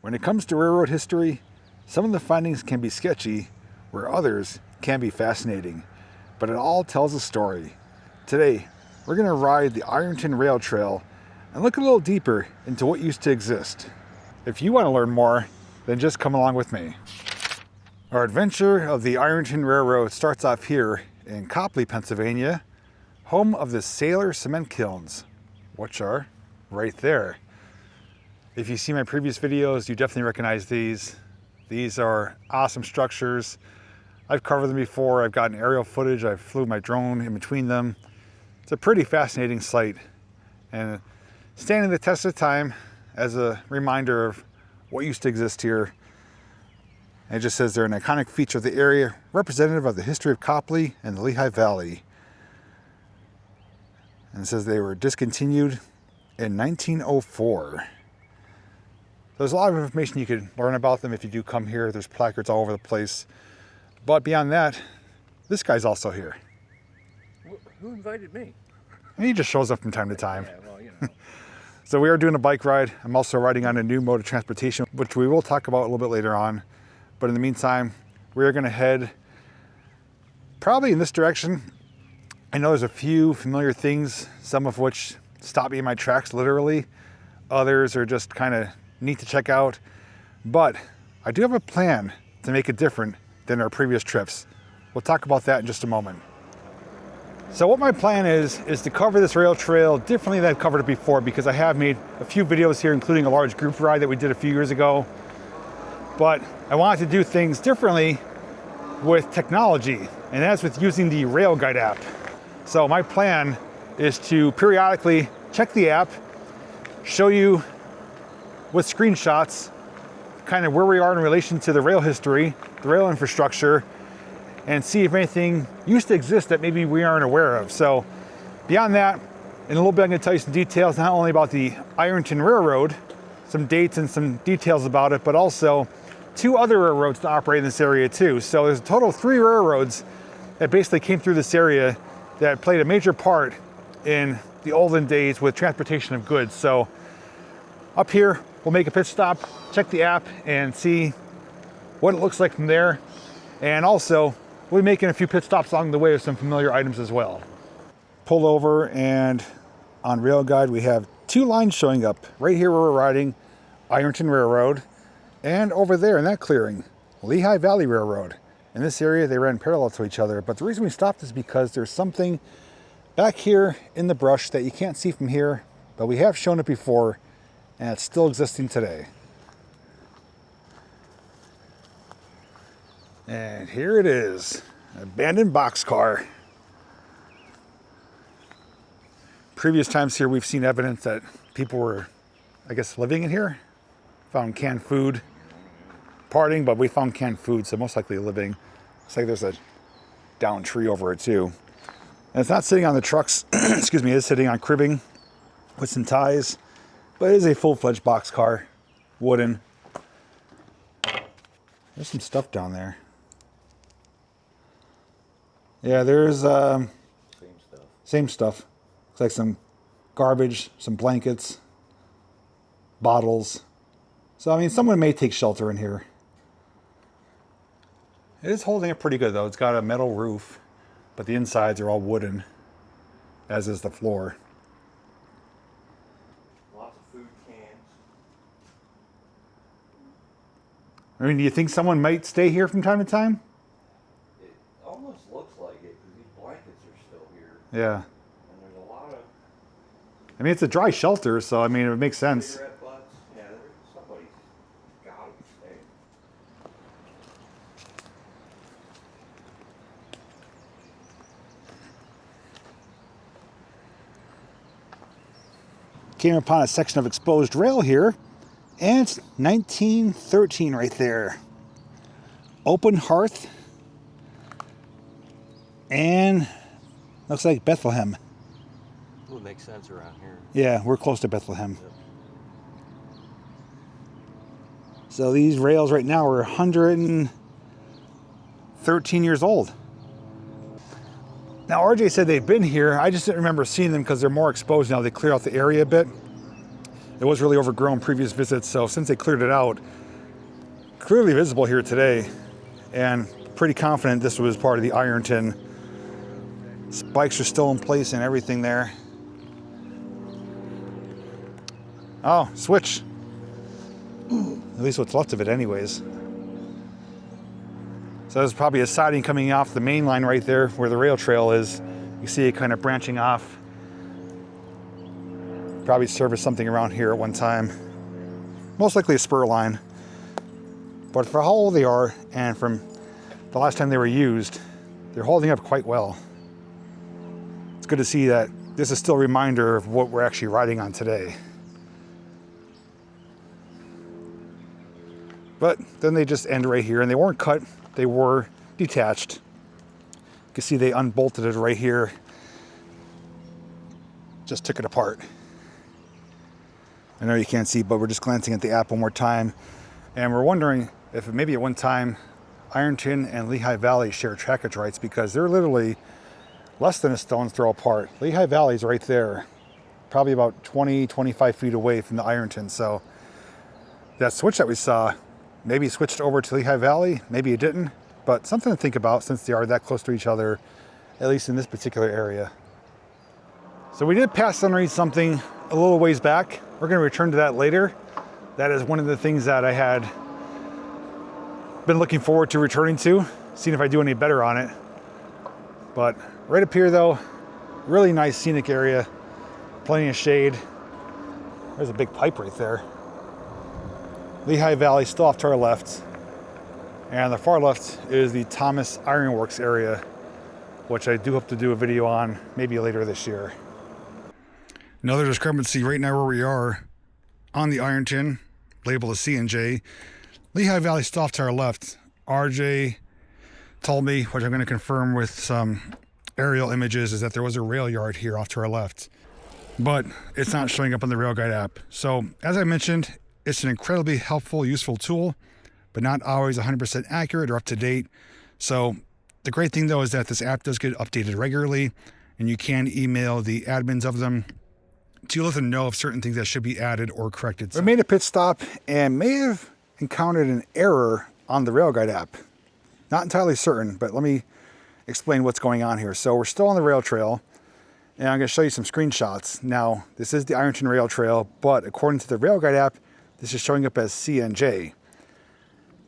When it comes to railroad history, some of the findings can be sketchy, where others can be fascinating, but it all tells a story. Today, we're going to ride the Ironton Rail Trail and look a little deeper into what used to exist. If you want to learn more, then just come along with me. Our adventure of the Ironton Railroad starts off here in Copley, Pennsylvania, home of the Sailor cement kilns, which are right there. If you see my previous videos, you definitely recognize these. These are awesome structures. I've covered them before. I've gotten aerial footage. I flew my drone in between them. It's a pretty fascinating sight and standing the test of time as a reminder of what used to exist here. And it just says they're an iconic feature of the area, representative of the history of Copley and the Lehigh Valley. And it says they were discontinued in 1904. There's a lot of information you could learn about them if you do come here. There's placards all over the place. But beyond that, this guy's also here. Who invited me? And he just shows up from time to time. Yeah, well, you know. So we are doing a bike ride. I'm also riding on a new mode of transportation, which we will talk about a little bit later on. But in the meantime, we are going to head probably in this direction. I know there's a few familiar things, some of which stop me in my tracks literally. Others are just kind of neat to check out. But I do have a plan to make it different than our previous trips. We'll talk about that in just a moment. So what my plan is to cover this rail trail differently than I've covered it before, because I have made a few videos here, including a large group ride that we did a few years ago. But I wanted to do things differently with technology, and that's with using the Rail Guide app. So my plan is to periodically check the app, show you with screenshots kind of where we are in relation to the rail history, the rail infrastructure, and see if anything used to exist that maybe we aren't aware of. So beyond that, in a little bit I'm going to tell you some details, not only about the Ironton Railroad, some dates and some details about it, but also 2 other railroads to operate in this area too. So there's a total of 3 railroads that basically came through this area that played a major part in the olden days with transportation of goods. So up here, we'll make a pit stop, check the app, and see what it looks like from there. And also, we'll be making a few pit stops along the way with some familiar items as well. Pull over, and on Rail Guide, we have 2 lines showing up. Right here where we're riding, Ironton Railroad, and over there in that clearing, Lehigh Valley Railroad. In this area, they ran parallel to each other, but the reason we stopped is because there's something back here in the brush that you can't see from here, but we have shown it before, and it's still existing today. And here it is, an abandoned boxcar. Previous times here, we've seen evidence that people were, I guess, living in here. Found canned food, partying, but we found canned food, so most likely living. Looks like there's a downed tree over it too. And it's not sitting on the trucks, excuse me, it's sitting on cribbing with some ties, but it is a full-fledged boxcar, wooden. There's some stuff down there. Yeah, there's same stuff. Looks like some garbage, some blankets, bottles. So I mean, someone may take shelter in here. It is holding it pretty good though. It's got a metal roof, but the insides are all wooden, as is the floor. Lots of food cans. I mean, do you think someone might stay here from time to time? It almost looks like it because these blankets are still here. Yeah. And there's a lot of I mean, it's a dry shelter, so I mean, it makes sense. cigarette butts. Yeah, somebody's got to stay. Came upon a section of exposed rail here, and it's 1913 right there. Open hearth, and looks like Bethlehem. Would make sense around here. Yeah, we're close to Bethlehem. Yep. So these rails right now are 113 years old. Now RJ said they've been here. I just didn't remember seeing them because they're more exposed now. They cleared out the area a bit. It was really overgrown previous visits, so since they cleared it out, clearly visible here today, and pretty confident this was part of the Ironton. Spikes are still in place and everything there. Oh, switch. At least what's left of it anyways. So there's probably a siding coming off the main line right there where the rail trail is. You see it kind of branching off. Probably serviced something around here at one time. Most likely a spur line. But for how old they are and from the last time they were used, they're holding up quite well. It's good to see that this is still a reminder of what we're actually riding on today. But then they just end right here, and they weren't cut, they were detached. You can see they unbolted it right here. Just took it apart. I know you can't see, but we're just glancing at the app one more time. And we're wondering if maybe at one time Ironton and Lehigh Valley share trackage rights, because they're literally less than a stone's throw apart. Lehigh Valley's right there, probably about 20, 25 feet away from the Ironton. So that switch that we saw, maybe switched over to Lehigh Valley, maybe it didn't, but something to think about since they are that close to each other, at least in this particular area. So we did pass underneath something a little ways back. We're going to return to that later. That is one of the things that I had been looking forward to returning to, seeing if I do any better on it. But right up here though, really nice scenic area, plenty of shade. There's a big pipe right there. Lehigh Valley still off to our left. And on the far left is the Thomas Iron Works area, which I do hope to do a video on maybe later this year. Another discrepancy right now where we are on the Ironton, labeled as C&J. Lehigh Valley still off to our left. RJ told me, which I'm going to confirm with some aerial images, is that there was a rail yard here off to our left. But it's not showing up on the Rail Guide app. So as I mentioned, it's an incredibly helpful, useful tool, but not always 100% accurate or up to date. So the great thing though is that this app does get updated regularly, and you can email the admins of them to let them know of certain things that should be added or corrected. We made a pit stop and may have encountered an error on the Rail Guide app. Not entirely certain, but let me explain what's going on here. So we're still on the rail trail, and I'm going to show you some screenshots. Now, this is the Ironton Rail Trail, but according to the Rail Guide app, this is showing up as C&J.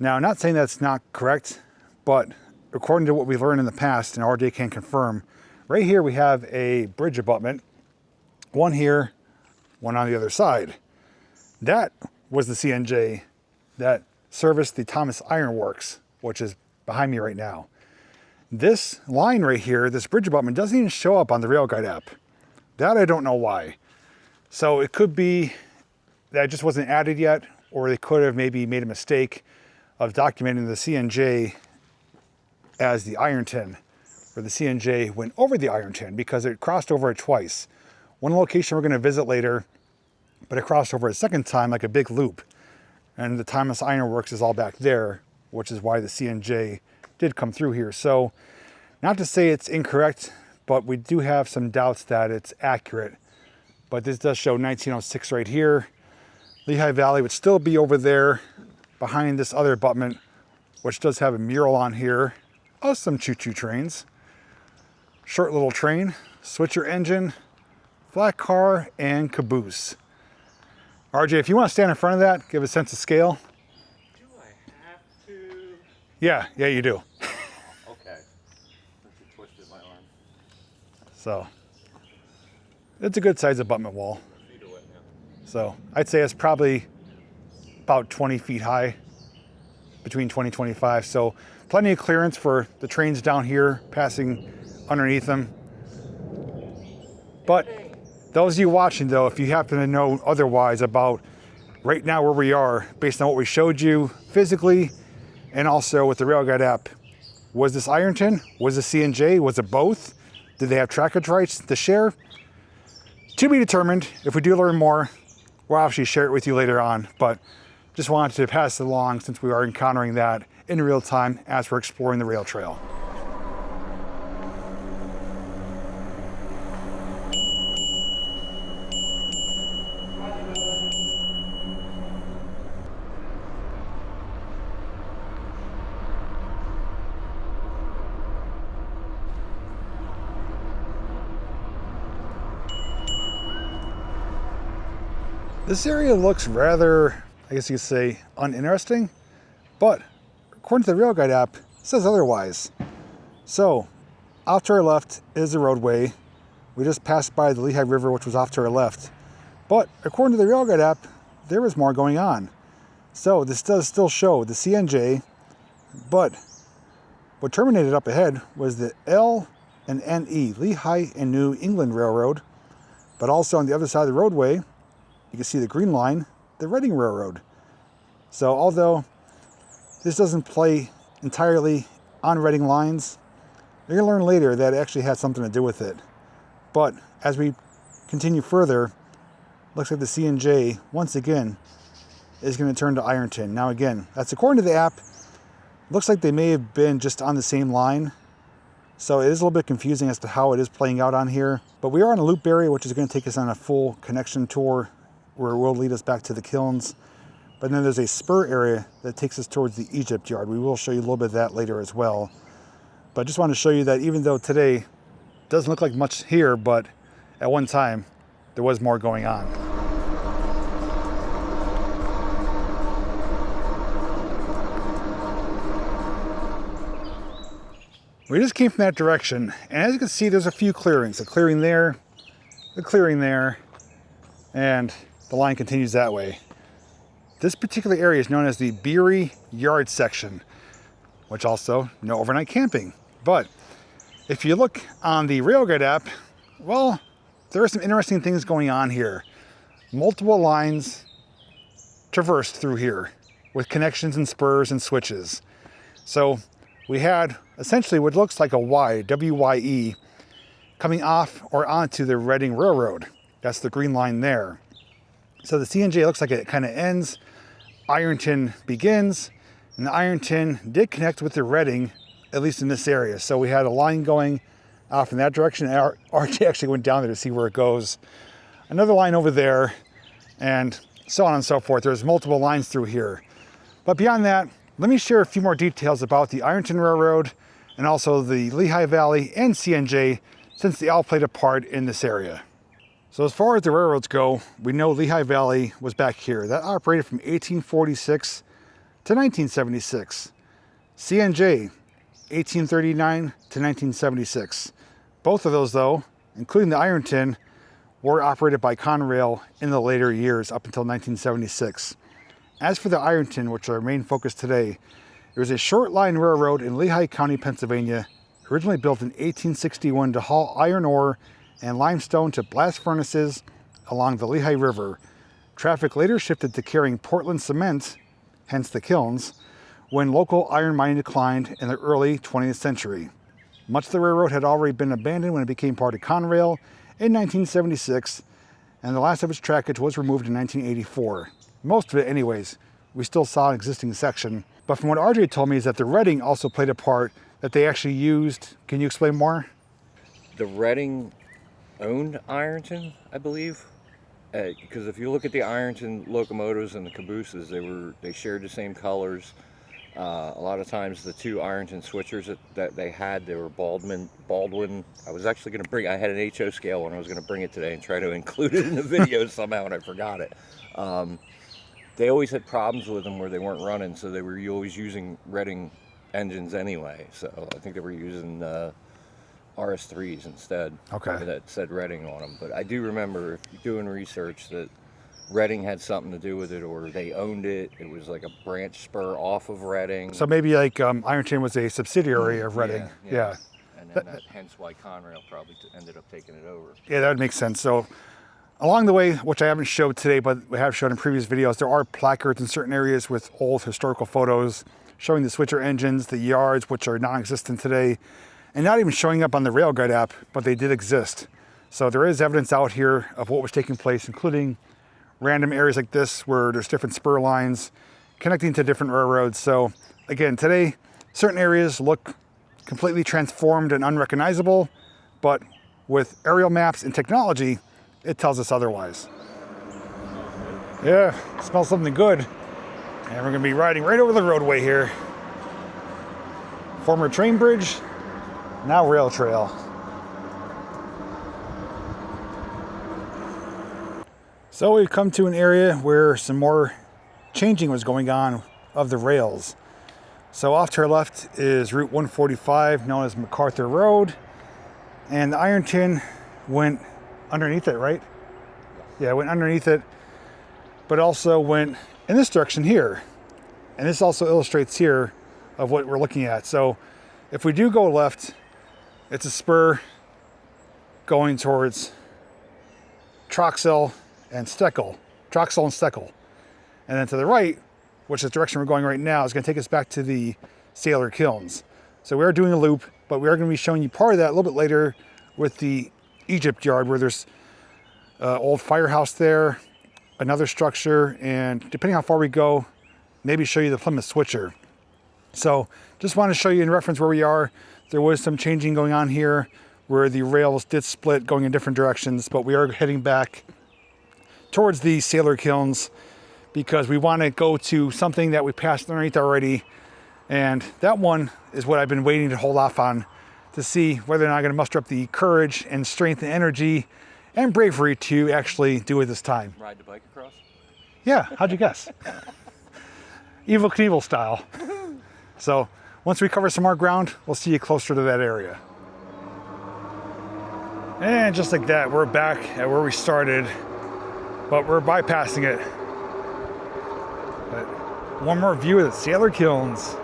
Now, I'm not saying that's not correct, but according to what we've learned in the past, and RJ can confirm, right here we have a bridge abutment, one here, one on the other side. That was the C&J that serviced the Thomas Iron Works, which is behind me right now. This line right here, this bridge abutment, doesn't even show up on the Rail Guide app. That I don't know why. So it could be that it just wasn't added yet, or they could have maybe made a mistake of documenting the C&J as the Ironton, or the C&J went over the Ironton because it crossed over it twice. One location we're going to visit later, but it crossed over a second time like a big loop. And the Thomas Iron Works is all back there, which is why the C&J did come through here. So not to say it's incorrect, but we do have some doubts that it's accurate. But this does show 1906 right here. Lehigh Valley would still be over there behind this other abutment, which does have a mural on here of some choo-choo trains. Short little train, switcher engine, flat car, and caboose. RJ, if you want to stand in front of that, give a sense of scale. Do I have to? Yeah, you do. Okay. I twisted my arm. So, it's a good size abutment wall. Feet away now. So, I'd say it's probably about 20 feet high, between 20 and 25. So, plenty of clearance for the trains down here passing underneath them. But those of you watching though, if you happen to know otherwise about right now where we are, based on what we showed you physically and also with the Rail Guide app, was this Ironton? Was it C&J? Was it both? Did they have trackage rights to share? To be determined. If we do learn more, we'll obviously share it with you later on, but just wanted to pass it along since we are encountering that in real time as we're exploring the rail trail. This area looks rather, I guess you could say, uninteresting, but according to the Rail Guide app, it says otherwise. So, off to our left is the roadway. We just passed by the Lehigh River, which was off to our left. But according to the Rail Guide app, there was more going on. So this does still show the CNJ, but what terminated up ahead was the L and NE, Lehigh and New England Railroad. But also on the other side of the roadway, you can see the green line, the Reading Railroad. So although this doesn't play entirely on Reading lines, you're going to learn later that it actually had something to do with it. But as we continue further, looks like the CNJ, once again, is going to turn to Ironton. Now again, that's according to the app. Looks like they may have been just on the same line. So it is a little bit confusing as to how it is playing out on here. But we are on a loop area, which is going to take us on a full connection tour where it will lead us back to the kilns. But then there's a spur area that takes us towards the Egypt yard. We will show you a little bit of that later as well. But I just want to show you that even though today doesn't look like much here, but at one time there was more going on. We just came from that direction, and as you can see, there's a few clearings. A clearing there, a clearing there, and the line continues that way. This particular area is known as the Beery Yard section, which also no overnight camping. But if you look on the Rail Guide app, well, there are some interesting things going on here. Multiple lines traversed through here with connections and spurs and switches. So we had essentially what looks like a Y, W-Y-E, coming off or onto the Reading Railroad. That's the green line there. So the CNJ looks like it kind of ends, Ironton begins, and the Ironton did connect with the Reading, at least in this area. So we had a line going off in that direction. RJ actually went down there to see where it goes. Another line over there, and so on and so forth. There's multiple lines through here. But beyond that, let me share a few more details about the Ironton Railroad and also the Lehigh Valley and CNJ, since they all played a part in this area. So as far as the railroads go, we know Lehigh Valley was back here. That operated from 1846 to 1976. CNJ, 1839 to 1976. Both of those, though, including the Ironton, were operated by Conrail in the later years up until 1976. As for the Ironton, which is our main focus today, it was a short-line railroad in Lehigh County, Pennsylvania, originally built in 1861 to haul iron ore and limestone to blast furnaces along the Lehigh River. Traffic later shifted to carrying Portland cement, hence the kilns, when local iron mining declined in the early 20th century. Much of the railroad had already been abandoned when it became part of Conrail in 1976, and the last of its trackage was removed in 1984. Most of it anyways. We still saw an existing section. But from what RJ told me is that the Reading also played a part that they actually used. Can you explain more? The Reading owned Ironton, I believe. Because if you look at the Ironton locomotives and the cabooses, they shared the same colors. A lot of times the two Ironton switchers that they had, they were Baldwin. I was actually going to I had an HO scale and I was going to bring it today and try to include it in the video somehow, and I forgot it. They always had problems with them where they weren't running, so they were always using Reading engines anyway. So I think they were using RS3s instead. Okay. That said Reading on them. But I do remember doing research that Reading had something to do with it, or they owned it. It was like a branch spur off of Reading. So maybe like Ironton was a subsidiary of Reading. Yeah. And then hence why Conrail probably ended up taking it over. Yeah, that would make sense. So along the way, which I haven't showed today, but we have shown in previous videos, there are placards in certain areas with old historical photos showing the switcher engines, the yards, which are non-existent today, and not even showing up on the Rail Guide app, but they did exist. So there is evidence out here of what was taking place, including random areas like this where there's different spur lines connecting to different railroads. So again, today, certain areas look completely transformed and unrecognizable, but with aerial maps and technology, it tells us otherwise. Yeah, smells something good. And we're gonna be riding right over the roadway here. Former train bridge, now rail trail. So we've come to an area where some more changing was going on of the rails. So off to our left is Route 145, known as MacArthur Road. And the Ironton went underneath it, right? Yeah, it went underneath it, but also went in this direction here. And this also illustrates here of what we're looking at. So if we do go left, it's a spur going towards Troxel and Steckel. Troxel and Steckel. And then to the right, which is the direction we're going right now, is going to take us back to the Sailor Kilns. So we are doing a loop, but we are going to be showing you part of that a little bit later with the Egypt yard, where there's an old firehouse there, another structure, and depending how far we go, maybe show you the Plymouth Switcher. So just want to show you in reference where we are. There was some changing going on here where the rails did split going in different directions, but we are heading back towards the Sailor Kilns because we want to go to something that we passed underneath already. And that one is what I've been waiting to hold off on to see whether or not I'm going to muster up the courage and strength and energy and bravery to actually do it this time. Ride the bike across? Yeah, how'd you guess? Evil Knievel style. So once we cover some more ground, we'll see you closer to that area. And just like that, we're back at where we started, but we're bypassing it. But one more view of the Sailor Kilns.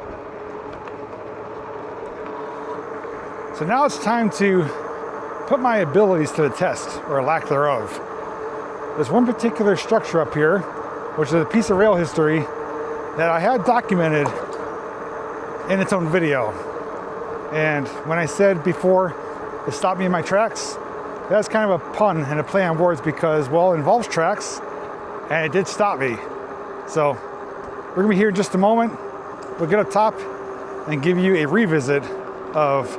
So now it's time to put my abilities to the test, or lack thereof. There's one particular structure up here, which is a piece of rail history that I had documented in its own video. And when I said before, it stopped me in my tracks, that's kind of a pun and a play on words because, well, it involves tracks, and it did stop me. So we're gonna be here in just a moment. We'll get up top and give you a revisit of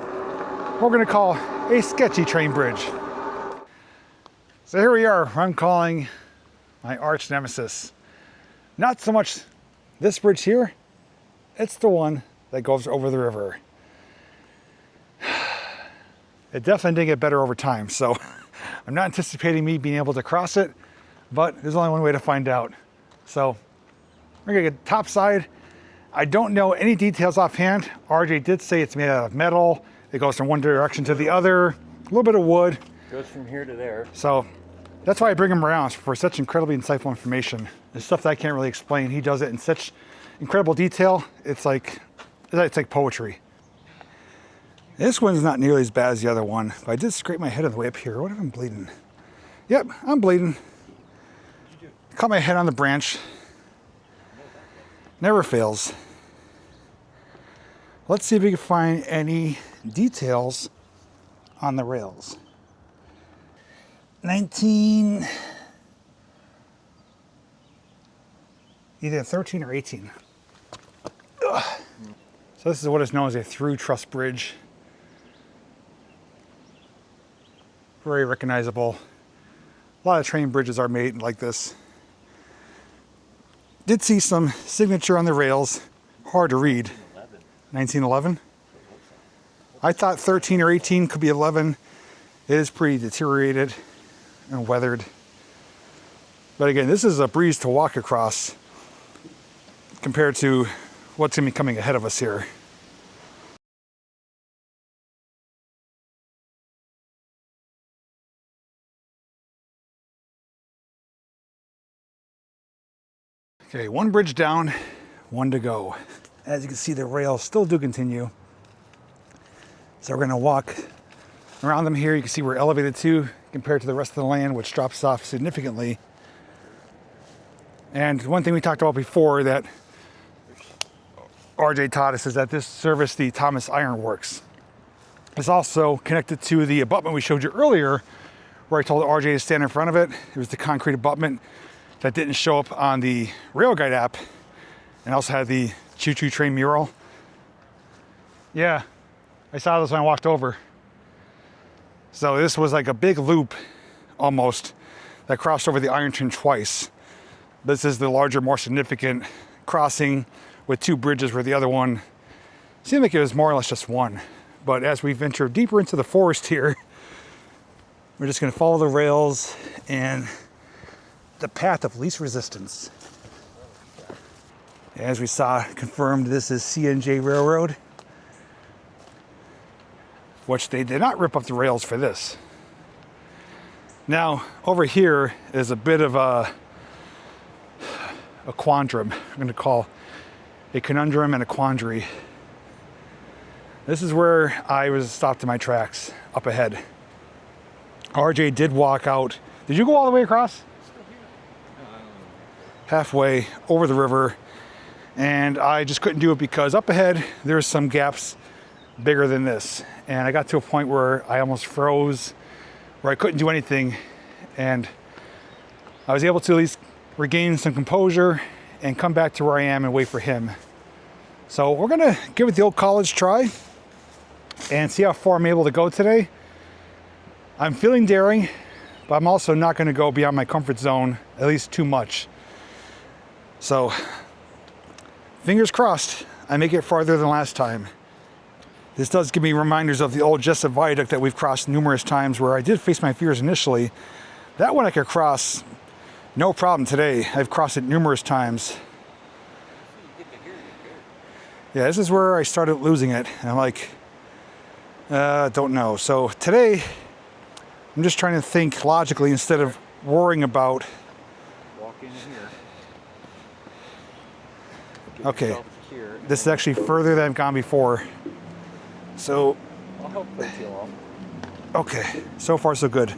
what we're gonna call a sketchy train bridge. So here we are, I'm calling my arch nemesis. Not so much this bridge here, it's the one that goes over the river. It definitely didn't get better over time, so I'm not anticipating me being able to cross it, but there's only one way to find out. So we're gonna get top side. I don't know any details offhand. RJ did say it's made out of metal. It goes from one direction to the other, a little bit of wood. Goes from here to there. So that's why I bring him around, for such incredibly insightful information. The stuff that I can't really explain, he does it in such incredible detail. It's like poetry. This one's not nearly as bad as the other one, but I did scrape my head on the way up here. What if I'm bleeding? Yep, I'm bleeding. Caught my head on the branch. Never fails. Let's see if we can find any details on the rails. 19, either 13 or 18. Ugh. So this is what is known as a through truss bridge. Very recognizable. A lot of train bridges are made like this. Did see some signature on the rails, hard to read. 1911? I thought 13 or 18 could be 11. It is pretty deteriorated and weathered. But again, this is a breeze to walk across compared to what's going to be coming ahead of us here. Okay, one bridge down, one to go. As you can see, the rails still do continue. So we're going to walk around them here. You can see we're elevated too compared to the rest of the land, which drops off significantly. And one thing we talked about before that RJ taught us is that this serviced the Thomas Iron Works. It's also connected to the abutment we showed you earlier, where I told RJ to stand in front of it. It was the concrete abutment that didn't show up on the Rail Guide app, and also had the choo-choo train mural. Yeah, I saw this when I walked over. So this was like a big loop, almost, that crossed over the Ironton twice. This is the larger, more significant crossing with two bridges, where the other one seemed like it was more or less just one. But as we venture deeper into the forest here, we're just gonna follow the rails and the path of least resistance. As we saw, confirmed this is CNJ Railroad, which they did not rip up the rails for this. Now, over here is a bit of a quandrum. I'm going to call a conundrum and a quandary. This is where I was stopped in my tracks up ahead. RJ did walk out. Did you go all the way across? Halfway over the river, and I just couldn't do it because up ahead there's some gaps bigger than this, and I got to a point where I almost froze, where I couldn't do anything, and I was able to at least regain some composure and come back to where I am and wait for him. So we're gonna give it the old college try and see how far I'm able to go today. I'm feeling daring, but I'm also not gonna go beyond my comfort zone, at least too much. So fingers crossed I make it farther than last time. This does give me reminders of the old Jessup Viaduct that we've crossed numerous times, where I did face my fears initially. That one I could cross no problem today. I've crossed it numerous times. Yeah, this is where I started losing it. And I'm like, don't know. So today, I'm just trying to think logically instead of worrying about. Walk in here. Okay, this is actually further than I've gone before. So, I'll help play you off. Okay, so far so good.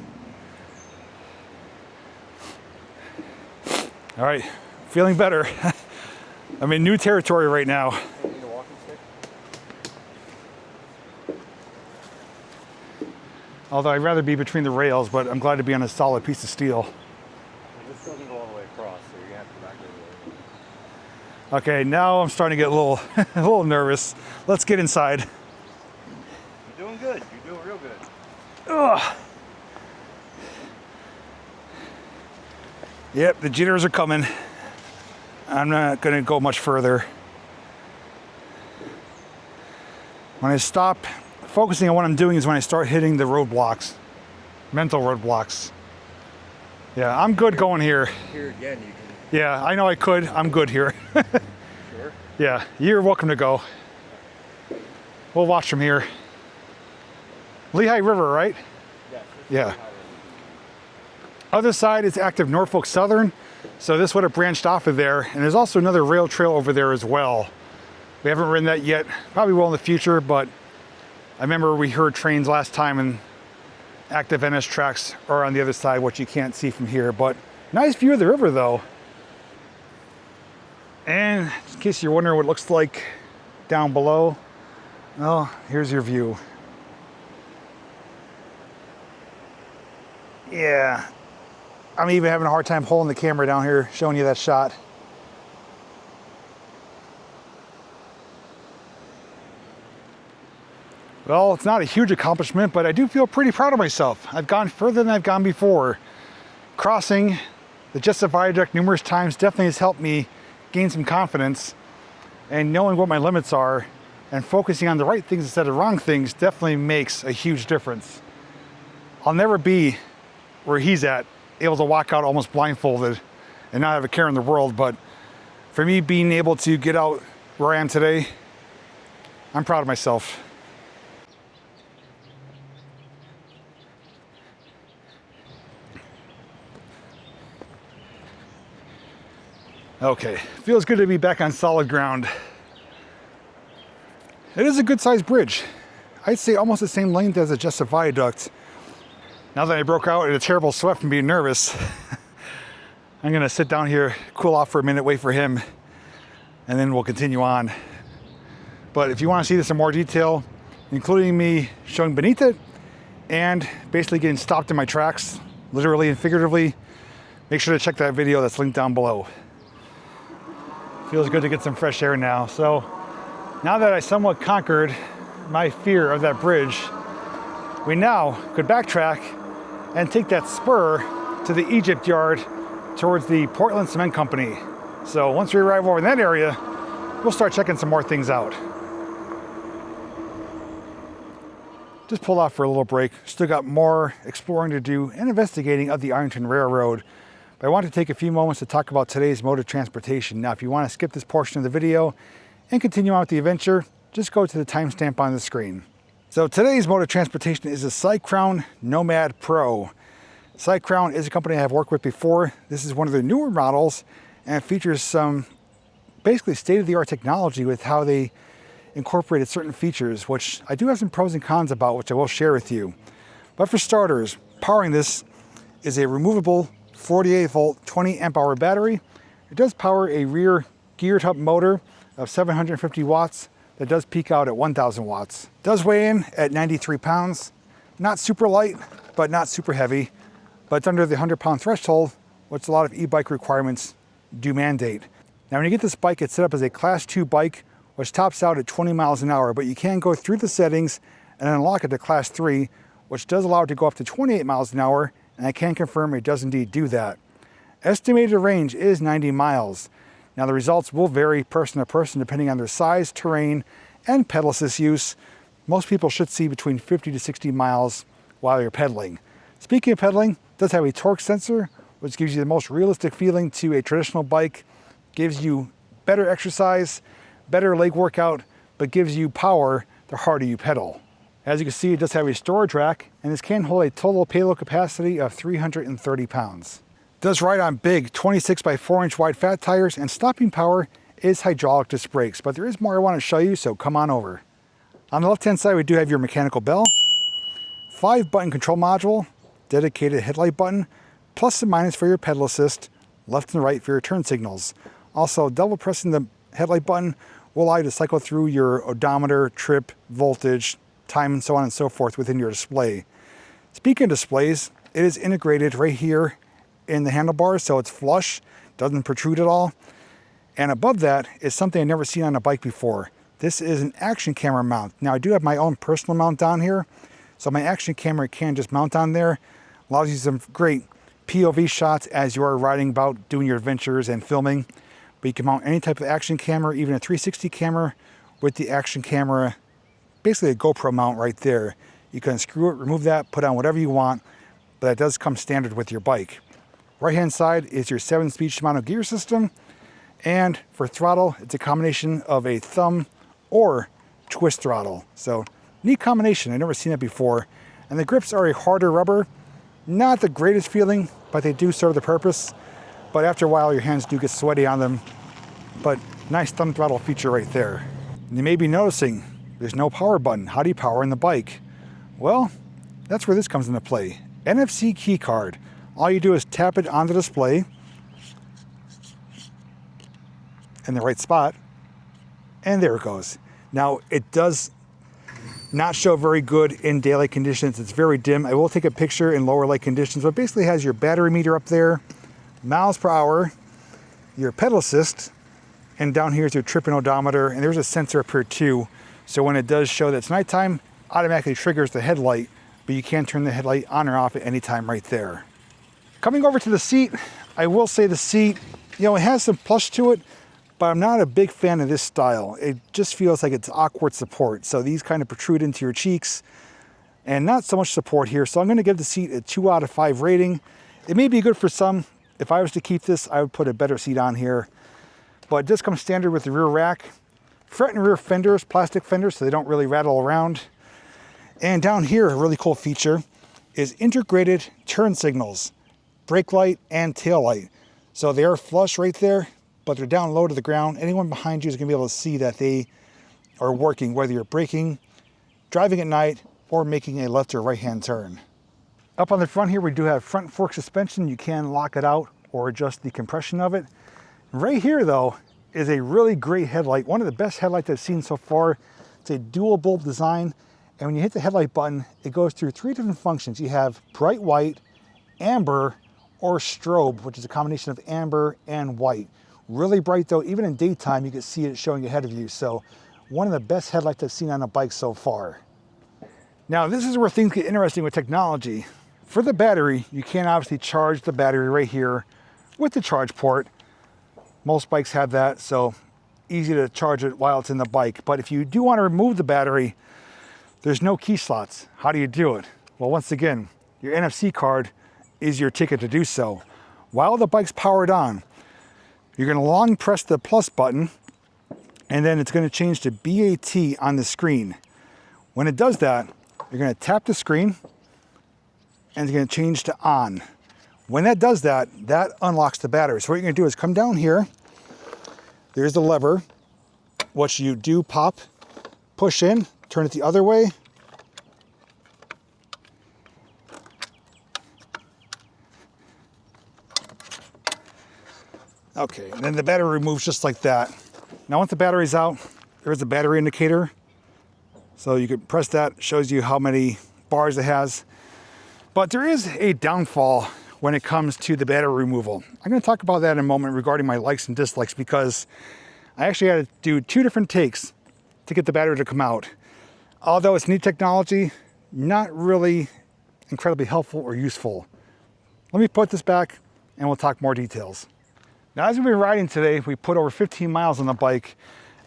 All right, feeling better. I'm in new territory right now. You need a walking stick? Although I'd rather be between the rails, but I'm glad to be on a solid piece of steel. This doesn't go all the way across, so you're gonna have to go back over there. Okay, now I'm starting to get a little, a little nervous. Let's get inside. You're doing good. You're doing real good. Ugh. Yep, the jitters are coming. I'm not going to go much further. When I stop focusing on what I'm doing is when I start hitting the roadblocks, mental roadblocks. Yeah, I'm good going here. Here again, you can. Yeah, I know I could. I'm good here. Sure. Yeah, you're welcome to go. We'll watch from here. Lehigh River, right? Yes. Yeah. Other side is active Norfolk Southern, so this would have branched off of there, and there's also another rail trail over there as well. We haven't ridden that yet, probably will in the future, but I remember we heard trains last time, and active NS tracks are on the other side, which you can't see from here, but nice view of the river though. And in case you're wondering what it looks like down below, well, here's your view. Yeah. I'm even having a hard time holding the camera down here, showing you that shot. Well, it's not a huge accomplishment, but I do feel pretty proud of myself. I've gone further than I've gone before. Crossing the Jessup Viaduct numerous times definitely has helped me gain some confidence, and knowing what my limits are and focusing on the right things instead of wrong things definitely makes a huge difference. I'll never be where he's at, able to walk out almost blindfolded and not have a care in the world, but for me being able to get out where I am today, I'm proud of myself. Okay, feels good to be back on solid ground. It is a good sized bridge. I'd say almost the same length as the Jessup Viaduct. Now that I broke out in a terrible sweat from being nervous, I'm gonna sit down here, cool off for a minute, wait for him, and then we'll continue on. But if you wanna see this in more detail, including me showing beneath it and basically getting stopped in my tracks, literally and figuratively, make sure to check that video that's linked down below. Feels good to get some fresh air now. So now that I somewhat conquered my fear of that bridge, we now could backtrack and take that spur to the Egypt yard towards the Portland Cement Company. So once we arrive over in that area, we'll start checking some more things out. Just pulled off for a little break. Still got more exploring to do and investigating of the Ironton Railroad. But I want to take a few moments to talk about today's mode of transportation. Now, if you want to skip this portion of the video and continue on with the adventure, just go to the timestamp on the screen. So today's mode of transportation is a CYCROWN Nomad Pro. CYCROWN is a company I have worked with before. This is one of their newer models, and it features some basically state-of-the-art technology with how they incorporated certain features, which I do have some pros and cons about, which I will share with you. But for starters, powering this is a removable 48 volt 20 amp hour battery. It does power a rear geared hub motor of 750 watts that does peak out at 1000 watts. It does weigh in at 93 pounds. Not super light, but not super heavy. But it's under the 100-pound threshold, which a lot of e-bike requirements do mandate. Now when you get this bike, it's set up as a Class 2 bike, which tops out at 20 miles an hour, but you can go through the settings and unlock it to Class 3, which does allow it to go up to 28 miles an hour, and I can confirm it does indeed do that. Estimated range is 90 miles. Now the results will vary person to person depending on their size, terrain, and pedal assist use. Most people should see between 50 to 60 miles while you're pedaling. Speaking of pedaling, it does have a torque sensor, which gives you the most realistic feeling to a traditional bike, gives you better exercise, better leg workout, but gives you power the harder you pedal. As you can see, it does have a storage rack, and this can hold a total payload capacity of 330 pounds. It does ride on big 26 by 4 inch wide fat tires, and stopping power is hydraulic disc brakes, but there is more I want to show you, so come on over. On the left hand side, we do have your mechanical bell, 5-button control module, dedicated headlight button, plus and minus for your pedal assist, left and right for your turn signals. Also, double pressing the headlight button will allow you to cycle through your odometer, trip, voltage, time, and so on and so forth within your display. Speaking of displays, it is integrated right here in the handlebars, so it's flush, doesn't protrude at all. And above that is something I've never seen on a bike before. This is an action camera mount. Now I do have my own personal mount down here, so my action camera can just mount on there. Allows you some great POV shots as you are riding about, doing your adventures and filming. But you can mount any type of action camera, even a 360 camera with the action camera, basically a GoPro mount right there. You can unscrew it, remove that, put on whatever you want, but that does come standard with your bike. Right hand side is your 7-speed Shimano gear system, and for throttle, it's a combination of a thumb or twist throttle. So neat combination, I've never seen that before. And the grips are a harder rubber, not the greatest feeling, but they do serve the purpose. But after a while, your hands do get sweaty on them. But nice thumb throttle feature right there. And you may be noticing there's no power button. How do you power in the bike? Well, that's where this comes into play. NFC key card. All you do is tap it on the display in the right spot, and there it goes. Now, it does not show very good in daylight conditions. It's very dim. I will take a picture in lower light conditions, but basically has your battery meter up there, miles per hour, your pedal assist, and down here is your trip and odometer, and there's a sensor up here too. So when it does show that it's nighttime, automatically triggers the headlight, but you can turn the headlight on or off at any time right there. Coming over to the seat, I will say the seat, it has some plush to it, but I'm not a big fan of this style. It just feels like it's awkward support. So these kind of protrude into your cheeks and not so much support here. So I'm going to give the seat a 2 out of 5 rating. It may be good for some. If I was to keep this, I would put a better seat on here. But it does come standard with the rear rack. Front and rear fenders, plastic fenders, so they don't really rattle around. And down here, a really cool feature is integrated turn signals, brake light and tail light. So they are flush right there, but they're down low to the ground. Anyone behind you is going to be able to see that they are working, whether you're braking, driving at night, or making a left or right hand turn. Up on the front here, we do have front fork suspension. You can lock it out or adjust the compression of it. Right here though is a really great headlight. One of the best headlights I've seen so far. It's a dual bulb design. And when you hit the headlight button, it goes through 3 different functions. You have bright white, amber, or strobe, which is a combination of amber and white. Really bright though, even in daytime, you can see it showing ahead of you. So one of the best headlights I've seen on a bike so far. Now this is where things get interesting with technology. For the battery, you can obviously charge the battery right here with the charge port. Most bikes have that, so easy to charge it while it's in the bike. But if you do want to remove the battery, there's no key slots. How do you do it? Well, once again, your NFC card is your ticket to do so. while the bike's powered on, you're going to long press the plus button, and then it's going to change to BAT on the screen. When it does that, you're going to tap the screen, and it's going to change to on. When that does that, that unlocks the battery. So what you're going to do is come down here. There's the lever. What you do, pop, push in, turn it the other way. Okay, and then the battery removes just like that. Now once the battery's out, there's a battery indicator. So you can press that, shows you how many bars it has. But there is a downfall when it comes to the battery removal. I'm going to talk about that in a moment regarding my likes and dislikes, because I actually had to do 2 different takes to get the battery to come out. Although it's neat technology, not really incredibly helpful or useful. Let me put this back and we'll talk more details. Now, as we've been riding today, we put over 15 miles on the bike,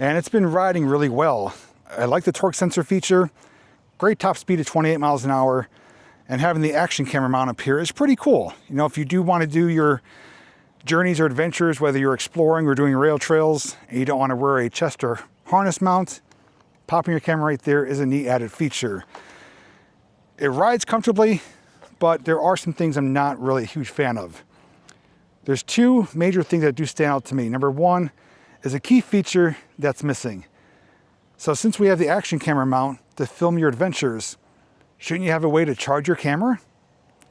and it's been riding really well. I like the torque sensor feature, great top speed of 28 miles an hour, and having the action camera mount up here is pretty cool. You know, if you do want to do your journeys or adventures, whether you're exploring or doing rail trails, and you don't want to wear a chest or harness mount, popping your camera right there is a neat added feature. It rides comfortably, but there are some things I'm not really a huge fan of. There's 2 major things that do stand out to me. Number 1 is a key feature that's missing. So since we have the action camera mount to film your adventures, shouldn't you have a way to charge your camera?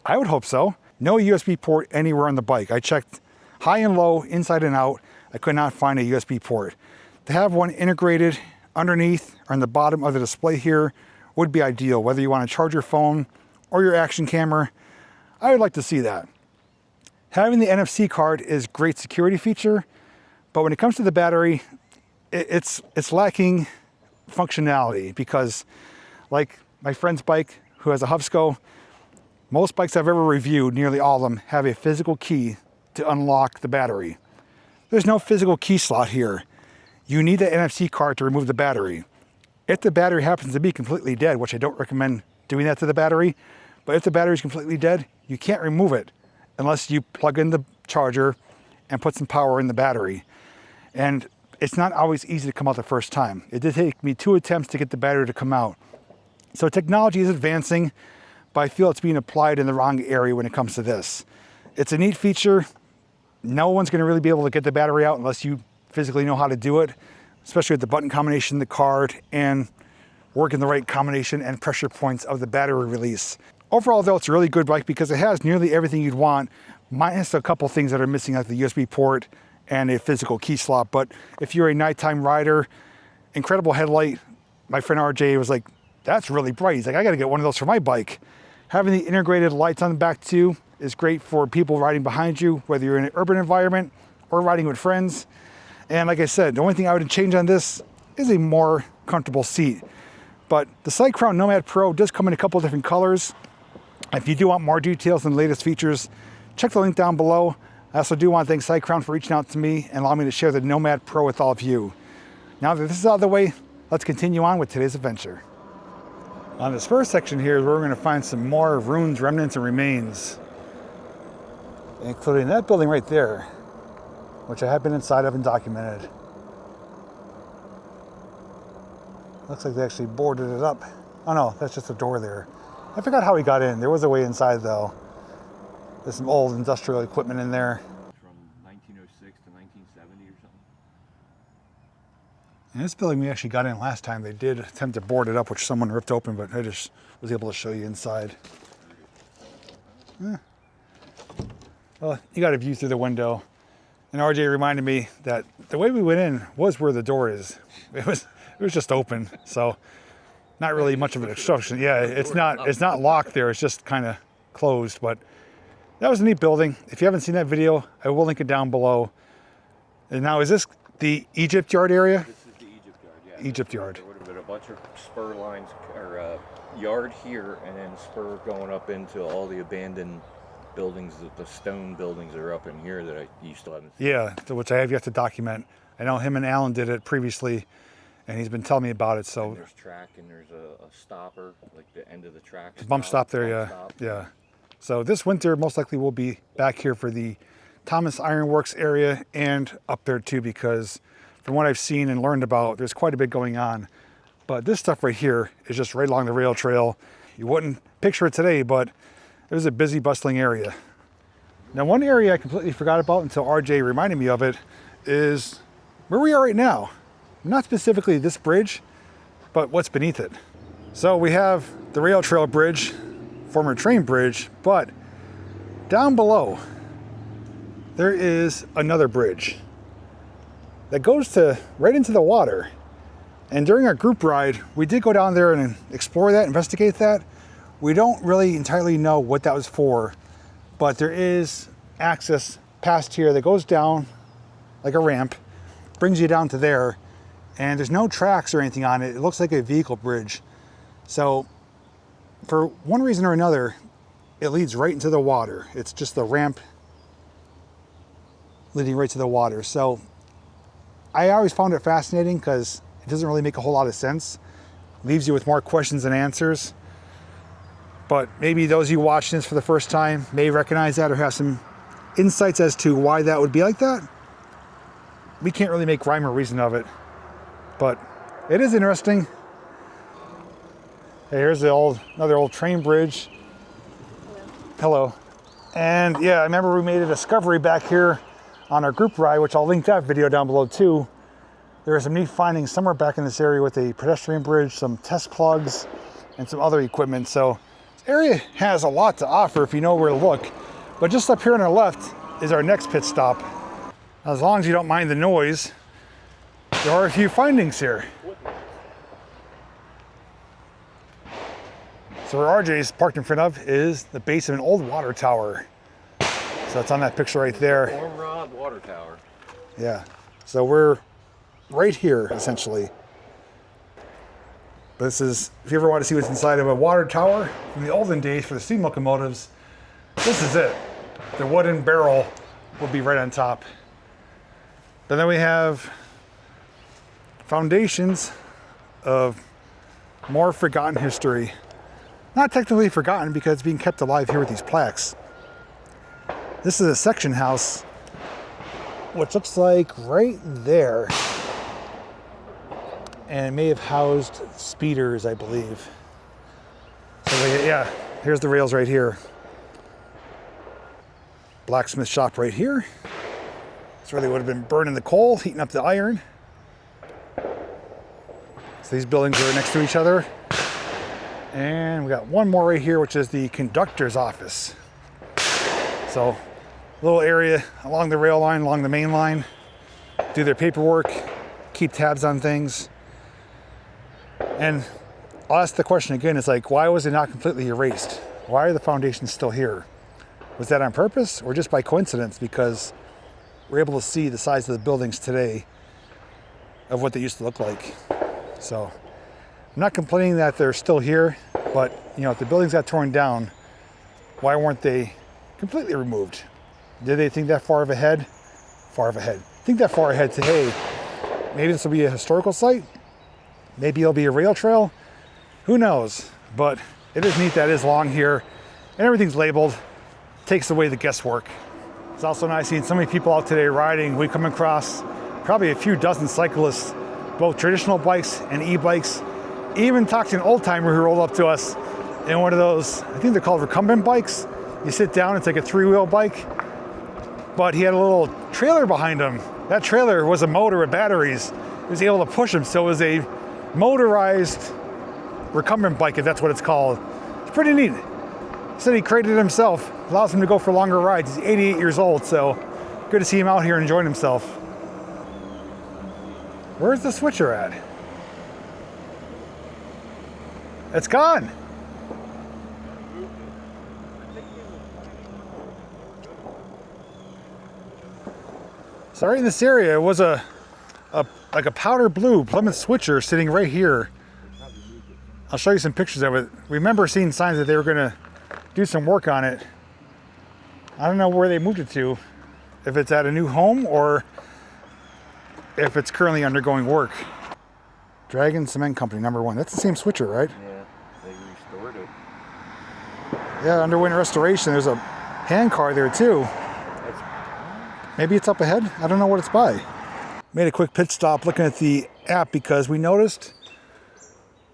I would hope so. No USB port anywhere on the bike. I checked high and low, inside and out. I could not find a USB port. To have one integrated underneath or on the bottom of the display here would be ideal, whether you want to charge your phone or your action camera. I would like to see that. Having the NFC card is a great security feature, but when it comes to the battery, it's lacking functionality, because like my friend's bike who has a Hubsco, most bikes I've ever reviewed, nearly all of them, have a physical key to unlock the battery. There's no physical key slot here. You need the NFC card to remove the battery. If the battery happens to be completely dead, which I don't recommend doing that to the battery, but if the battery is completely dead, you can't remove it unless you plug in the charger and put some power in the battery. And it's not always easy to come out the first time. It did take me 2 attempts to get the battery to come out. So technology is advancing, but I feel it's being applied in the wrong area when it comes to this. It's a neat feature. No one's going to really be able to get the battery out unless you physically know how to do it, especially with the button combination, the card, and working the right combination and pressure points of the battery release. Overall, though, it's a really good bike because it has nearly everything you'd want, minus a couple things that are missing, like the USB port and a physical key slot. But if you're a nighttime rider, incredible headlight. My friend RJ was like, that's really bright. He's like, I got to get one of those for my bike. Having the integrated lights on the back too is great for people riding behind you, whether you're in an urban environment or riding with friends. And like I said, the only thing I would change on this is a more comfortable seat. But the CYCROWN Nomad Pro does come in a couple different colors. If you do want more details and the latest features, check the link down below. I also do want to thank CYCROWN for reaching out to me and allowing me to share the Nomad Pro with all of you. Now that this is out of the way, let's continue on with today's adventure. On this first section here, we're going to find some more ruins, remnants, and remains, including that building right there, which I have been inside of and documented. Looks like they actually boarded it up. Oh no, that's just a door there. I forgot how we got in. There was a way inside though. There's some old industrial equipment in there. From 1906 to 1970 or something. And this building we actually got in last time. They did attempt to board it up, which someone ripped open, but I just was able to show you inside. Well, you got a view through the window. And RJ reminded me that the way we went in was where the door is. It was just open, so not really much of an obstruction. Yeah, it's not locked there. It's just kind of closed. But that was a neat building. If you haven't seen that video, I will link it down below. And now, is this the Egypt yard area? This is the Egypt yard, yeah. Egypt yard. There would have been a bunch of spur lines, or yard here, and then spur going up into all the abandoned buildings, the stone buildings that are up in here that you still haven't seen. Yeah, which I have yet to document. I know him and Alan did it previously, and he's been telling me about it. So and there's track, and there's a stopper, like the end of the track. Bump stop there, yeah. Yeah. So this winter, most likely we'll be back here for the Thomas Iron Works area and up there too, because from what I've seen and learned about, there's quite a bit going on. But this stuff right here is just right along the rail trail. You wouldn't picture it today, but it was a busy, bustling area. Now, one area I completely forgot about until RJ reminded me of it is where we are right now. Not specifically this bridge, but what's beneath it. So we have the rail trail bridge, former train bridge, but down below, there is another bridge that goes right into the water. And during our group ride, we did go down there and explore that, investigate that. We don't really entirely know what that was for, but there is access past here that goes down like a ramp, brings you down to there, and there's no tracks or anything on it. It looks like a vehicle bridge. So for one reason or another, it leads right into the water. It's just the ramp leading right to the water. So I always found it fascinating because it doesn't really make a whole lot of sense. Leaves you with more questions than answers. But maybe those of you watching this for the first time may recognize that or have some insights as to why that would be like that. We can't really make rhyme or reason of it, but it is interesting. Hey, here's another old train bridge. Hello. And yeah, I remember we made a discovery back here on our group ride, which I'll link that video down below too. There are some neat findings somewhere back in this area with a pedestrian bridge, some test plugs, and some other equipment. So this area has a lot to offer if you know where to look. But just up here on our left is our next pit stop. Now, as long as you don't mind the noise, there are a few findings here. So where RJ's parked in front of is the base of an old water tower. So it's on that picture right there. Form rod water tower. Yeah. So we're right here, essentially. This is, if you ever want to see what's inside of a water tower from the olden days for the steam locomotives, this is it. The wooden barrel will be right on top. But then we have foundations of more forgotten history. Not technically forgotten because it's being kept alive here with these plaques. This is a section house, which looks like right there. And it may have housed speeders, I believe. So yeah, here's the rails right here. Blacksmith shop right here. That's where they would have been burning the coal, heating up the iron. So these buildings are next to each other. And we got one more right here, which is the conductor's office. So little area along the rail line, along the main line, do their paperwork, keep tabs on things. And I'll ask the question again, it's like, why was it not completely erased? Why are the foundations still here? Was that on purpose or just by coincidence? Because we're able to see the size of the buildings today of what they used to look like. So I'm not complaining that they're still here, but you know, if the buildings got torn down, why weren't they completely removed? Did they think that far ahead? Think that far ahead to, hey, maybe this will be a historical site. Maybe it'll be a rail trail. Who knows? But it is neat that it is long here and everything's labeled. Takes away the guesswork. It's also nice seeing so many people out today riding. We come across probably a few dozen cyclists, both traditional bikes and e-bikes. Even talked to an old timer who rolled up to us in one of those, I think they're called recumbent bikes. You sit down, it's like a three-wheel bike, but he had a little trailer behind him. That trailer was a motor with batteries. He was able to push him, so it was a motorized recumbent bike, if that's what it's called. It's pretty neat. He said he created it himself. Allows him to go for longer rides. He's 88 years old, so good to see him out here enjoying himself. Where's the switcher at? It's gone. So right in this area was like a powder blue Plymouth switcher sitting right here. I'll show you some pictures of it. Remember seeing signs that they were gonna do some work on it. I don't know where they moved it to, if it's at a new home or if it's currently undergoing work. Dragon Cement Company, #1. That's the same switcher, right? Yeah, they restored it. Yeah, underwent restoration. There's a hand car there too. Maybe it's up ahead. I don't know what it's by. Made a quick pit stop looking at the app because we noticed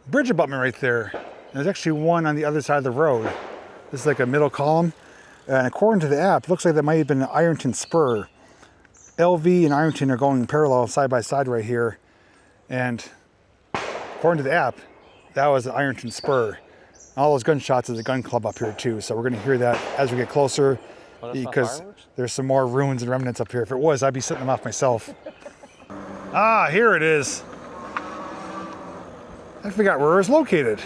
bridge abutment right there. There's actually one on the other side of the road. This is like a middle column. And according to the app, it looks like that might have been an Ironton spur. LV and Ironton are going parallel side by side right here. And according to the app, that was an Ironton spur. All those gunshots is a gun club up here too. So we're going to hear that as we get closer because there's some more ruins and remnants up here. If it was, I'd be setting them off myself. Ah, here it is. I forgot where it was located.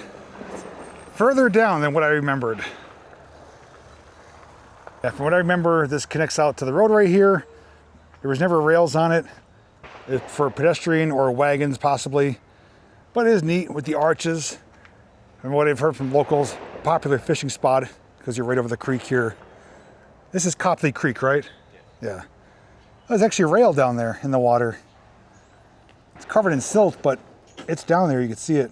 Further down than what I remembered. Yeah, from what I remember, this connects out to the road right here. There was never rails on it for pedestrian or wagons possibly. But it is neat with the arches. And what I've heard from locals, popular fishing spot because you're right over the creek here. This is Copley Creek, right? Yeah. There's actually a rail down there in the water. It's covered in silt, but it's down there. You can see it.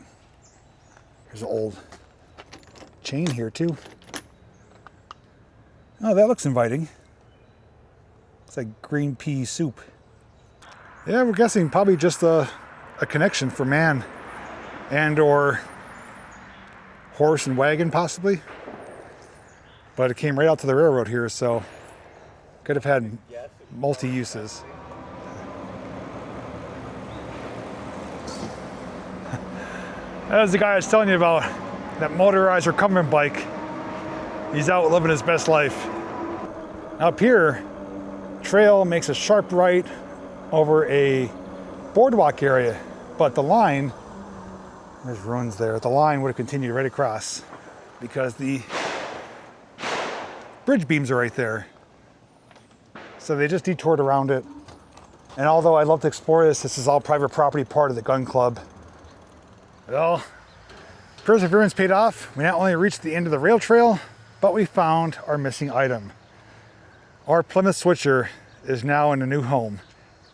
There's an old chain here too. Oh, that looks inviting. It's like green pea soup. Yeah, we're guessing probably just a connection for man and or horse and wagon possibly. But it came right out to the railroad here, so could have had multi-uses. That was the guy I was telling you about, that motorized recumbent bike. He's out living his best life. Up here, trail makes a sharp right over a boardwalk area, but the line, there's ruins there, the line would have continued right across because the bridge beams are right there. So they just detoured around it. And although I'd love to explore this, this is all private property, part of the gun club. Well, perseverance paid off. We not only reached the end of the rail trail, but we found our missing item. Our Plymouth switcher is now in a new home,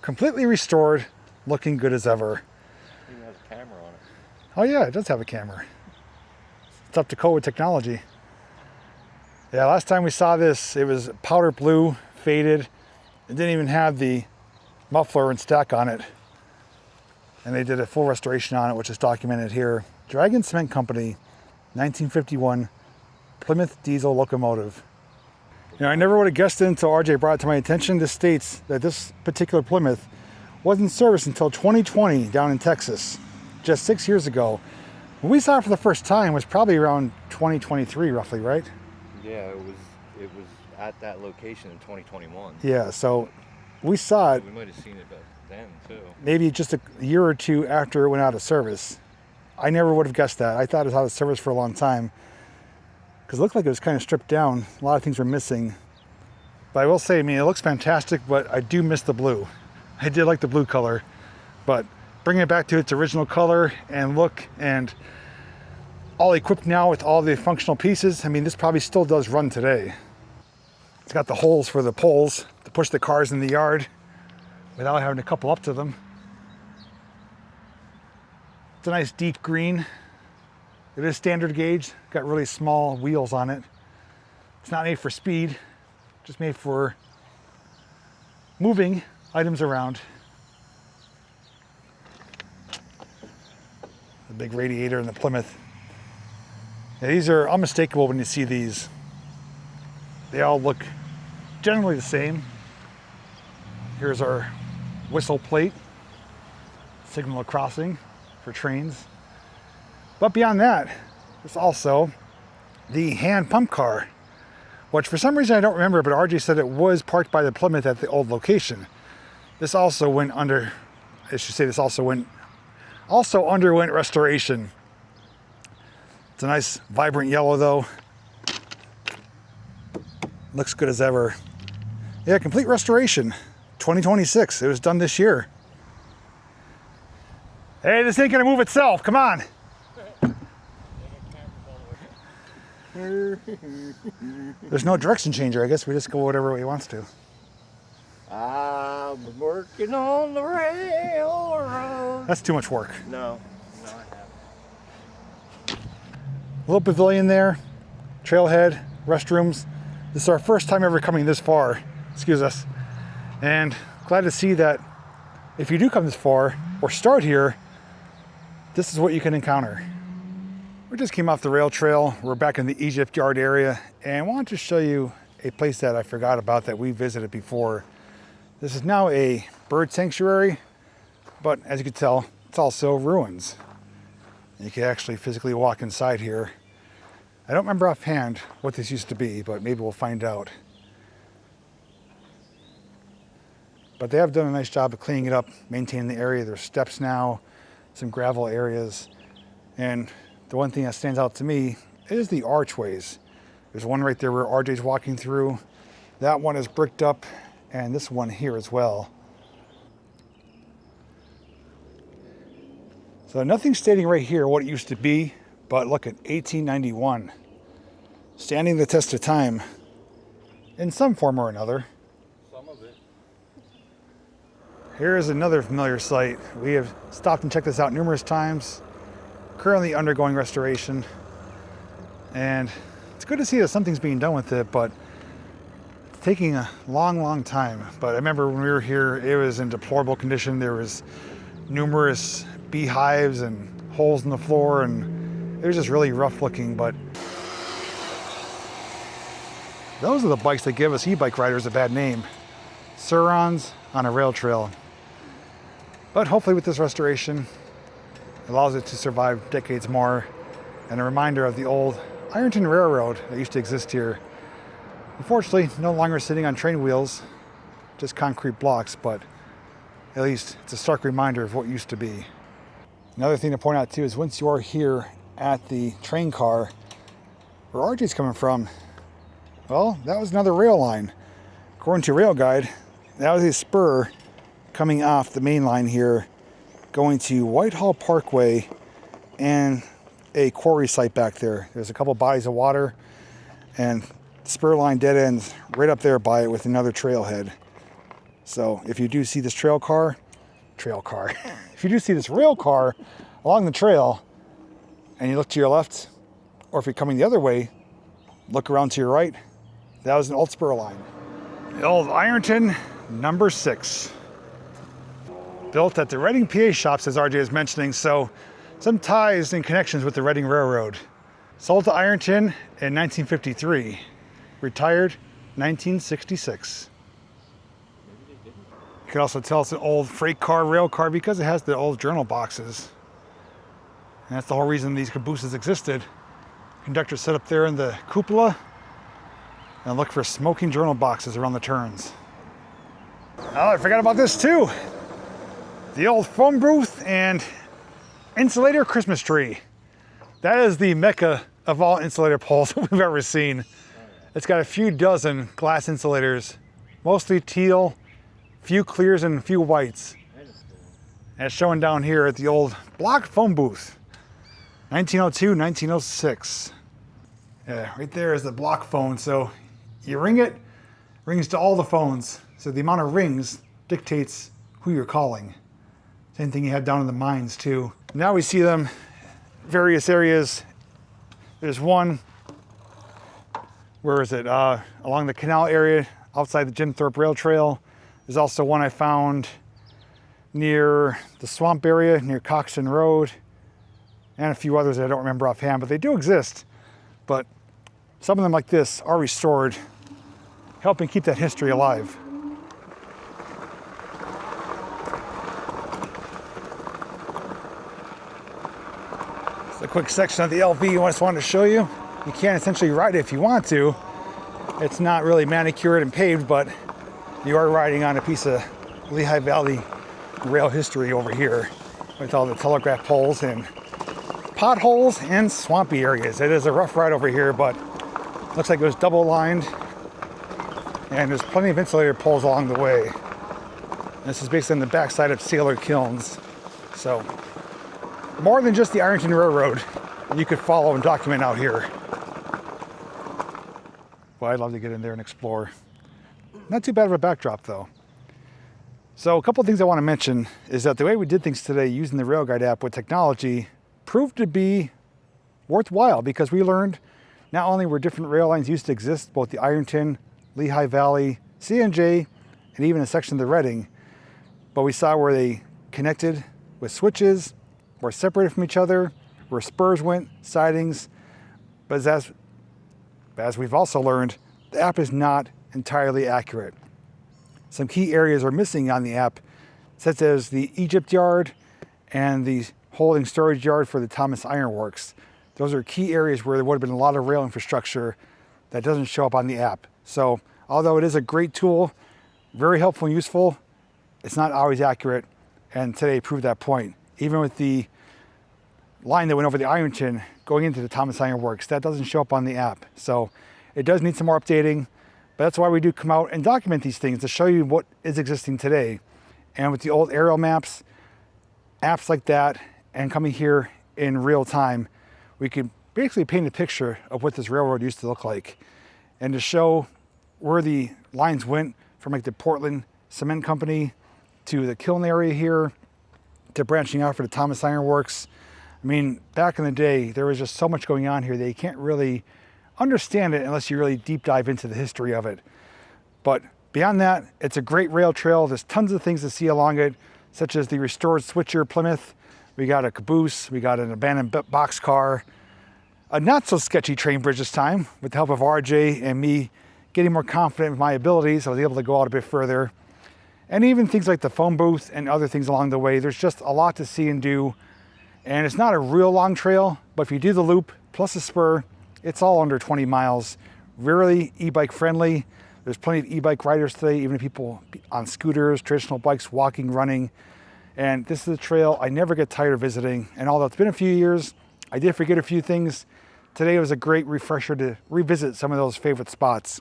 completely restored, looking good as ever. It even has a camera on it. Oh yeah, it does have a camera. It's up to code with technology. Yeah, last time we saw this, it was powder blue, faded. It didn't even have the muffler and stack on it. And they did a full restoration on it, which is documented here. Dragon Cement Company, 1951 Plymouth diesel locomotive. You know, I never would have guessed it until RJ brought it to my attention. This states that this particular Plymouth was in service until 2020 down in Texas, just 6 years ago. When we saw it for the first time, it was probably around 2023, roughly, right? Yeah, it was at that location in 2021. Yeah, so we saw it. We might have seen it back then too. Maybe just a year or two after it went out of service. I never would have guessed that. I thought it was out of service for a long time because it looked like it was kind of stripped down. A lot of things were missing. But I will say, I mean, it looks fantastic, but I do miss the blue. I did like the blue color, but bringing it back to its original color and look and all equipped now with all the functional pieces, I mean, this probably still does run today. It's got the holes for the poles to push the cars in the yard without having to couple up to them. It's a nice deep green. It is standard gauge, got really small wheels on it. It's not made for speed, just made for moving items around. The big radiator in the Plymouth. Yeah, these are unmistakable when you see these. They all look generally the same. Here's our whistle plate, signal crossing for trains. But beyond that, there's also the hand pump car, which for some reason I don't remember, but RJ said it was parked by the Plymouth at the old location. This also went under, I should say this also underwent restoration. It's a nice vibrant yellow though. Looks good as ever. Yeah, complete restoration. 2026, it was done this year. Hey, this ain't gonna move itself, come on. There's no direction changer, I guess we just go whatever way he wants to. I'm working on the railroad. That's too much work. No, I haven't. Little pavilion there, trailhead, restrooms. This is our first time ever coming this far, excuse us. And glad to see that if you do come this far or start here, this is what you can encounter. We just came off the rail trail. We're back in the Egypt Yard area, and I wanted to show you a place that I forgot about that we visited before. This is now a bird sanctuary, but as you can tell, it's also ruins. You can actually physically walk inside here. I don't remember offhand what this used to be, but maybe we'll find out. But they have done a nice job of cleaning it up, maintaining the area. There's steps now, some gravel areas, and the one thing that stands out to me is the archways. There's one right there where RJ's walking through. That one is bricked up, and this one here as well. So nothing stating right here what it used to be, but look at 1891. Standing the test of time in some form or another. Some of it. Here is another familiar site. We have stopped and checked this out numerous times. Currently undergoing restoration, and it's good to see that something's being done with it, but it's taking a long time. But I remember when we were here, it was in deplorable condition. There was numerous beehives and holes in the floor, and it was just really rough looking. But those are the bikes that give us e-bike riders a bad name. Surons on a rail trail. But hopefully with this restoration, allows it to survive decades more, and a reminder of the old Ironton Railroad that used to exist here. Unfortunately, no longer sitting on train wheels, just concrete blocks, but at least it's a stark reminder of what used to be. Another thing to point out too is once you are here at the train car, where RJ's coming from, well, that was another rail line. According to Rail Guide, that was a spur coming off the main line here, going to Whitehall Parkway and a quarry site back there. There's a couple bodies of water, and spur line dead ends right up there by it with another trailhead. So if you do see this if you do see this rail car along the trail and you look to your left, or if you're coming the other way, look around to your right, that was an old spur line. The old Ironton number 6. Built at the Reading PA shops, as RJ is mentioning, so some ties and connections with the Reading Railroad. Sold to Ironton in 1953. Retired 1966. You can also tell it's an old freight car, rail car, because it has the old journal boxes. And that's the whole reason these cabooses existed. Conductors sit up there in the cupola and look for smoking journal boxes around the turns. Oh, I forgot about this too. The old phone booth and insulator Christmas tree. That is the mecca of all insulator poles we've ever seen. It's got a few dozen glass insulators, mostly teal, few clears and a few whites. And it's showing down here at the old block phone booth. 1902, 1906. Yeah, right there is the block phone. So you ring it, rings to all the phones. So the amount of rings dictates who you're calling. Same thing you have down in the mines too. Now we see them various areas. There's one, where is it? Along the canal area outside the Jim Thorpe Rail Trail. There's also one I found near the swamp area, near Coxton Road, and a few others that I don't remember offhand, but they do exist. But some of them like this are restored, helping keep that history alive. A quick section of the LV I just wanted to show you. You can essentially ride it if you want to. It's not really manicured and paved, but you are riding on a piece of Lehigh Valley rail history over here with all the telegraph poles and potholes and swampy areas. It is a rough ride over here, but looks like it was double lined, and there's plenty of insulator poles along the way. This is basically on the backside of Sailor Kilns. So more than just the Ironton Railroad you could follow and document out here. Well, I'd love to get in there and explore. Not too bad of a backdrop though. So a couple of things I want to mention is that the way we did things today using the Rail Guide app with technology proved to be worthwhile, because we learned not only were different rail lines used to exist, both the Ironton, Lehigh Valley, CNJ, and even a section of the Reading. But we saw where they connected with switches, were separated from each other, where spurs went, sidings. But as we've also learned, the app is not entirely accurate. Some key areas are missing on the app, such as the Egypt yard and the holding storage yard for the Thomas Iron Works. Those are key areas where there would have been a lot of rail infrastructure that doesn't show up on the app. So although it is a great tool, very helpful and useful, it's not always accurate, and today proved that point. Even with the line that went over the Ironton going into the Thomas Iron Works, that doesn't show up on the app. So it does need some more updating, but that's why we do come out and document these things, to show you what is existing today. And with the old aerial maps, apps like that, and coming here in real time, we could basically paint a picture of what this railroad used to look like, and to show where the lines went from like the Portland Cement Company to the kiln area here, to branching out for the Thomas Iron Works. I mean, back in the day, there was just so much going on here that you can't really understand it unless you really deep dive into the history of it. But beyond that, it's a great rail trail. There's tons of things to see along it, such as the restored switcher Plymouth. We got a caboose, we got an abandoned boxcar, a not so sketchy train bridge this time. With the help of RJ and me getting more confident with my abilities, I was able to go out a bit further. And even things like the phone booth and other things along the way. There's just a lot to see and do. And it's not a real long trail, but if you do the loop plus a spur, it's all under 20 miles. Really e-bike friendly. There's plenty of e-bike riders today, even people on scooters, traditional bikes, walking, running. And this is a trail I never get tired of visiting. And although it's been a few years, I did forget a few things. Today was a great refresher to revisit some of those favorite spots.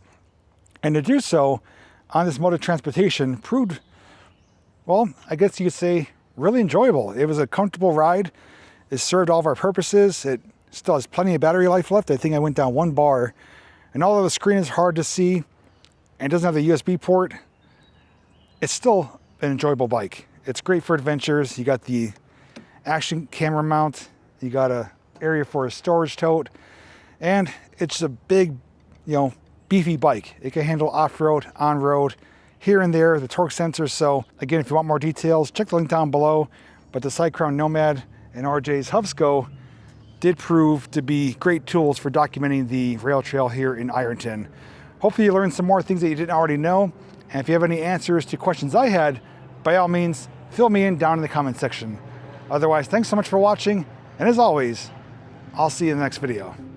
And to do so on this mode of transportation proved, well, I guess you could say, really enjoyable. It was a comfortable ride. It served all of our purposes. It still has plenty of battery life left. I think I went down 1 bar. And although the screen is hard to see and doesn't have the USB port, it's still an enjoyable bike. It's great for adventures. You got the action camera mount. You got a area for a storage tote. And it's a big, beefy bike. It can handle off-road, on-road, here and there, the torque sensors. So again, if you want more details, check the link down below. But the CYCROWN Nomad and RJ's Hubsco did prove to be great tools for documenting the rail trail here in Ironton. Hopefully you learned some more things that you didn't already know. And if you have any answers to questions I had, by all means, fill me in down in the comment section. Otherwise, thanks so much for watching. And as always, I'll see you in the next video.